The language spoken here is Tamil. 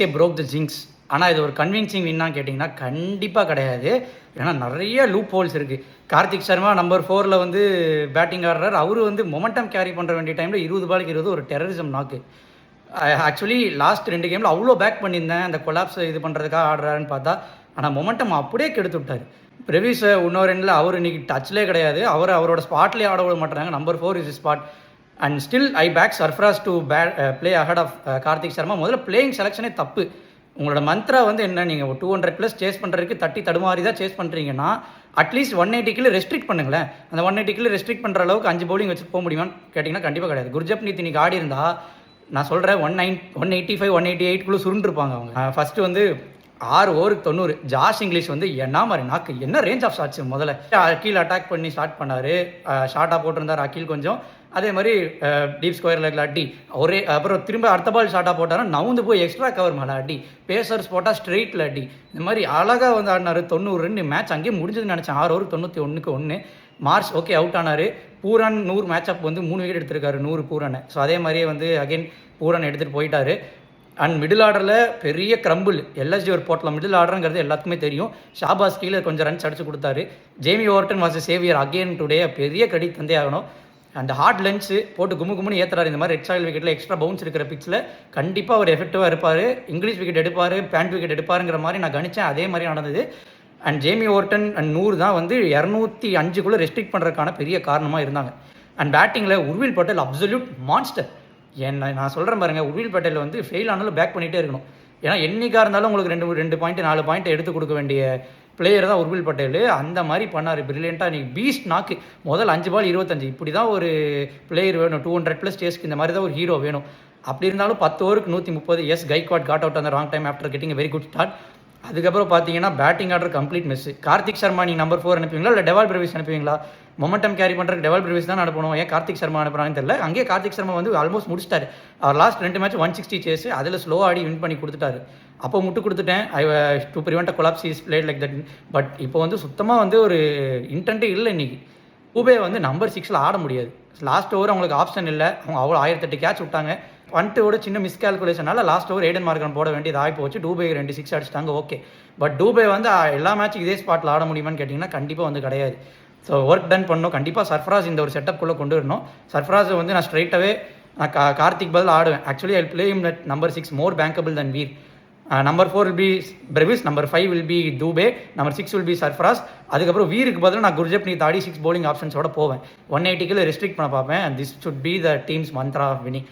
சிஎஸ்கே broke த ஜிங்க்ஸ். ஆனால் இது ஒரு கன்வின்சிங் வின்னான்னு கேட்டிங்கன்னா கண்டிப்பாக கிடையாது. ஏன்னா நிறைய லூப் ஹோல்ஸ் இருக்குது. கார்த்திக் சர்மா நம்பர் 4ல் வந்து பேட்டிங் ஆடுறார். அவர் வந்து மொமெண்டம் கேரி பண்ணுற வேண்டிய டைமில் 20 பாலுக்கு 20 ஒரு டெரரிசம் நாக்கு. ஆக்சுவலி லாஸ்ட் 2 கேமில் அவ்வளோ பேக் பண்ணியிருந்தேன் அந்த கொலாப்ஸ் இது பண்ணுறதுக்காக ஆடுறாருன்னு பார்த்தா, ஆனால் மொமெண்டம் அப்படியே கெடுத்து விட்டார். பிரவிஸை இன்னொரு எண்டில் அவர் இன்னைக்கு டச்லேயே கிடையாது. அவரோட ஸ்பாட்லேயே ஆட விட மாட்டாங்க. Number 4 is spot. And still I back Sarfaraz to play ahead of Karthik Sharma. முதல்ல பிளேயிங் செலெக்ஷனே தப்பு. உங்களோட மந்த்ரா வந்து என்ன, நீங்கள் 200+ சேஸ் பண்ணுறதுக்கு தட்டி தடுமாறி தான் சேஸ் பண்ணுறீங்கன்னா அட்லீஸ்ட் 180 ரெஸ்ட்ரிக்ட் பண்ணுங்களேன். அந்த 180 ரெஸ்ட்ரிக்ட் பண்ணுற அளவுக்கு 5 பவுலிங் வச்சு போக முடியுமான்னு கேட்டிங்கன்னா கண்டிப்பாக கிடையாது. குர்ஜப்னீத் இன்னைக்கு ஆடி இருந்தா நான் சொல்கிறேன் 185 188 சுருண்டுருப்பாங்க அவங்க. ஃபஸ்ட்டு வந்து 6 ஓவருக்கு 90. ஜாஷ் இங்கிலீஷ் வந்து என்ன மாதிரி நாக்கு, என்ன ரேஞ்ச் ஆஃப் ஷாட்ஸ். முதல்ல அக்கீல் அட்டாக் பண்ணி ஸ்டார்ட் பண்ணார். ஷார்ட்டாக போட்டிருந்தார் அக்கீல் கொஞ்சம். அதே மாதிரி டீப் ஸ்கொயர் லெக்கில் அடி ஒரே. அப்புறம் திரும்ப அடுத்த பால் ஷார்ட்டாக போட்டாலும் நவுந்து போய் எக்ஸ்ட்ரா கவர் மேலே அடி. பேசர்ஸ் போட்டால் ஸ்ட்ரெயிட்டில் அடி. இந்த மாதிரி அழகாக வந்து ஆடினார். 90 ரன் மேட்ச் அங்கேயே முடிஞ்சதுன்னு நினச்சேன். 6 ஓவர் 91 மார்ச் ஓகே அவுட் ஆனார். பூரன் 100 மேட்சப் வந்து 3 விக்கெட் எடுத்திருக்காரு 100 பூரனை. ஸோ அதே மாதிரியே வந்து அகைன் பூரன் எடுத்துகிட்டு போயிட்டார். அண்ட் மிடில் ஆர்டரில் பெரிய கிரம்பிள். எல்எஸ்ஜி ஒரு போட்டலாம் மிடில் ஆர்டருங்கிறது எல்லாத்துக்குமே தெரியும். ஷாபாஸ் கீழே கொஞ்சம் ரன்ஸ் அடிச்சு கொடுத்தாரு. Jamie Overton was Xavier again today. பெரிய கிரெடிட் தந்தே ஆகணும். அந்த ஹார்ட் லென்ஸு போட்டு கும்முன்னு ஏற்றுறாரு. இந்த மாதிரி ரெட் சாயில் விக்கெட்டில் எக்ஸ்ட்ரா பவுன்ஸ் இருக்கிற பிச்சில் கண்டிப்பாக அவர் எஃபெக்டிவாக இருப்பார். இங்கிலீஷ் விக்கெட் எடுப்பார், பேண்ட் விக்கெட் எடுப்பாருங்கிற மாதிரி நான் கணிச்சேன். அதே மாதிரி நடந்தது. அண்ட் ஜேமி ஓவர்டன் அண்ட் 100 தான் வந்து 205 ரெஸ்ட்ரிக்ட் பண்ணுறதுக்கான பெரிய காரணமாக இருந்தாங்க. அண்ட் பேட்டிங்கில் உர்வில் பட்டேல் அப்சல்யூட் மான்ஸ்டர். நான் சொல்கிறேன் பாருங்கள், உர்வில் பட்டேல் வந்து ஃபெயில் ஆனாலும் பேக் பண்ணிகிட்டே இருக்கணும். ஏன்னா என்னைக்காக இருந்தாலும் உங்களுக்கு 2 பாயிண்ட் 4 பாயிண்ட் எடுத்து கொடுக்க வேண்டிய பிளேயர் தான் உர்வில் பட்டேல். அந்த மாதிரி பண்ணார் பிரில்லியண்ட்டாக. இன்றைக்கி பீஸ்ட் நாக்கு. முதல் 5 பால் 25. இப்படி தான் ஒரு பிளேயர் வேணும். 200+ சேஸ்க்கு இந்த மாதிரி தான் ஒரு ஹீரோ வேணும். அப்படி இருந்தாலும் 10 ஓவருக்கு 130. எஸ் கைக்வாட் காட் அவுட் அந்த wrong time after getting very good start. அதுக்கப்புறம் பார்த்தீங்கன்னா batting order complete miss. Karthik Sharma நீங்கள் நம்பர் 4 அனுப்புவீங்களா இல்லை டெவால் பிரவிஸ் அனுப்புவீங்களா? மொமெண்டம் கேரி பண்ணுறதுக்கு டெவால் பிரவிஸ் தான் அனுப்பணும். ஏன் கார்த்திக் சர்மா அனுப்புறாங்கன்னு தெரியல. அங்கேயே கார்த்திக் சர்மா வந்து ஆல்மோஸ்ட் முடிச்சிட்டாரு. அவர் லாஸ்ட் 2 மேட்ச் 160 சேஸ். அதில் ஸ்லோ ஆடி வின் பண்ணி கொடுத்துட்டாரு. அப்போ முட்டு கொடுத்துட்டேன். I do prevent a collapse is played like that. But இப்போ வந்து சுத்தமாக வந்து ஒரு இன்டென்ட்டே இல்லை. இன்றைக்கி டூபே வந்து நம்பர் 6ல் ஆட முடியாது. லாஸ்ட் ஓவர் அவங்களுக்கு ஆப்ஷன் இல்லை. அவங்க அவ்வளோ 1008 கேட்ச் விட்டாங்க. பண்ட்டோட சின்ன மிஸ்கால்குலேஷனால லாஸ்ட் ஓவர் ஏடன் மார்கன் போட வேண்டியது ஆகி போச்சு. டூபே 2 6 அடிச்சிட்டாங்க. ஓகே, பட் டூபே வந்து எல்லா மேட்சும் இதே ஸ்பாட்டில் ஆட முடியுமான்னு கேட்டிங்கன்னா கண்டிப்பாக வந்து கிடையாது. ஸோ ஒர்க் டன் பண்ணணும். கண்டிப்பாக சர்ஃப்ராஸ் இந்த ஒரு செட்டப்குள்ளே கொண்டு வரணும். சர்ஃப்ராஸை வந்து நான் ஸ்ட்ரைட்டாகவே நான் கார்த்திக் பதில் ஆடுவேன். Actually I play him at number 6 more bankable than Veer. Number 4 will be Brevis, number 5 will be Dube, number 6 will be Sarfaraz. அதுக்கப்புறம் வீருக்கு பதில் நான் குர்ஜப்னீத் ஆடி 6 bowling ஆப்ஷன்ஸோட போவேன். 180 ரெஸ்ட்ரிக்ட் பண்ண பார்ப்பேன். And this should be the team's mantra of winning.